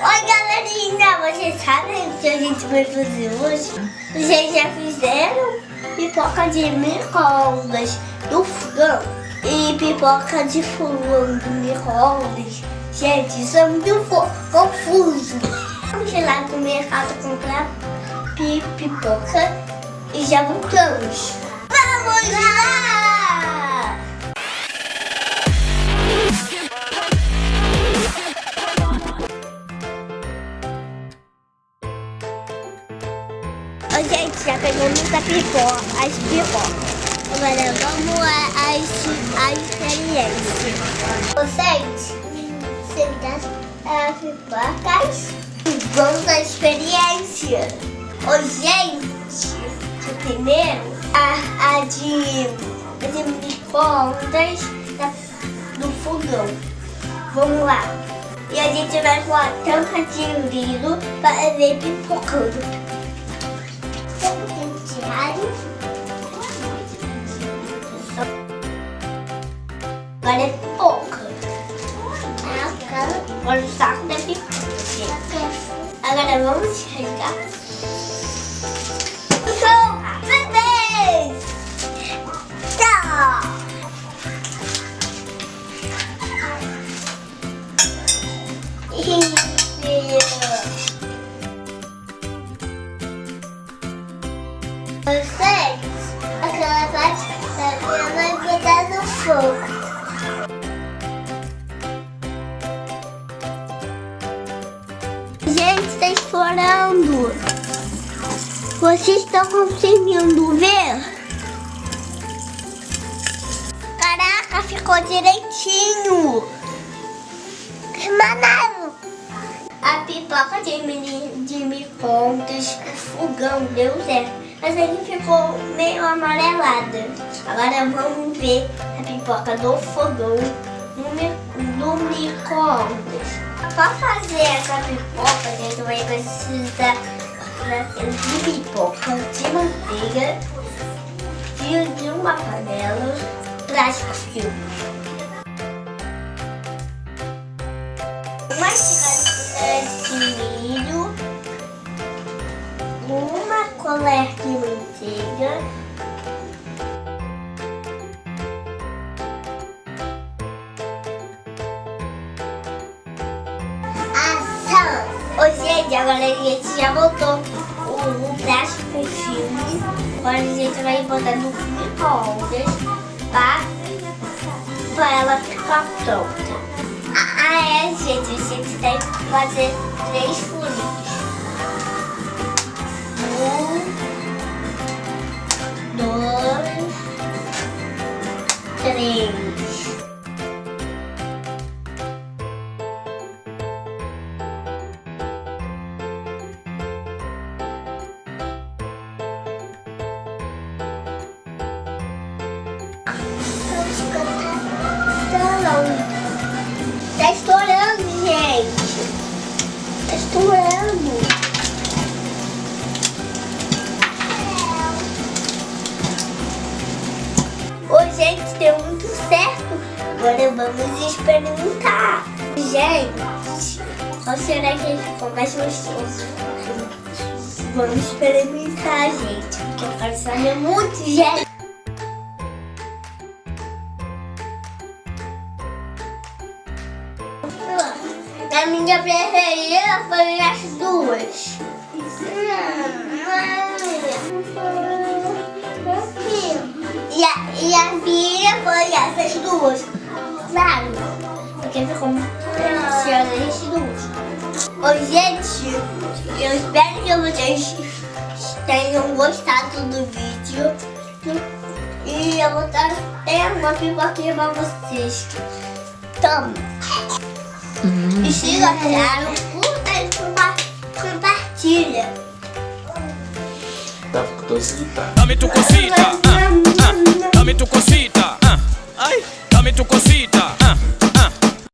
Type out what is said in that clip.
Oi, galerinha, vocês sabem o que a gente vai fazer hoje? Vocês já fizeram pipoca de micro-ondas do fogão e pipoca de fogão do micro-ondas? Gente, isso é muito confuso. Vamos lá no mercado comprar pipoca e já voltamos. Vamos lá! Gente, já pegamos as pipocas. Agora vamos às experiências. Vocês me dão as pipocas e vamos à experiência. Gente, primeiro a de micro-ondas do fogão. Vamos lá. E a gente vai com a tampa de vidro para ver pipocando. Agora é pipoca. Agora o saco da pipoca. Agora vamos chegar. Bebês! Tchau! Vocês, aquela parte da minha mãe pegar no fogo. Gente, está explorando. Vocês estão conseguindo ver? Caraca, ficou direitinho. Que maneiro. A pipoca de micro-ondas, o fogão deu certo. Mas ele ficou meio amarelada. Agora vamos ver a pipoca do fogão no micro-ondas. Para fazer essa pipoca, a gente vai precisar de pipoca, de manteiga, de uma panela, plástico filme, uma xícara de milho, uma colher de manteiga, ação. Gente, agora a gente já botou o plástico filme. Agora a gente vai botar no micro-ondas para ela ficar pronta. Gente, a gente tem que fazer 3 furinhos. 1, 2, 3. Tá estourando, gente. Tá estourando. Gente, deu muito certo. Agora vamos experimentar. Gente, qual será que ficou mais gostoso? Vamos experimentar, gente. Porque eu quero saber muito, gente. A minha preferida foi as duas. E a minha foi essas duas. Claro. Porque ficou muito deliciosa essas duas. Gente, eu espero que vocês tenham gostado do vídeo. E eu vou dar uma pipoquinha pra vocês. Toma. E siga, claro, curta e compartilha. Dame tu cosita, dame tu cosita, ay, dame tu cosita,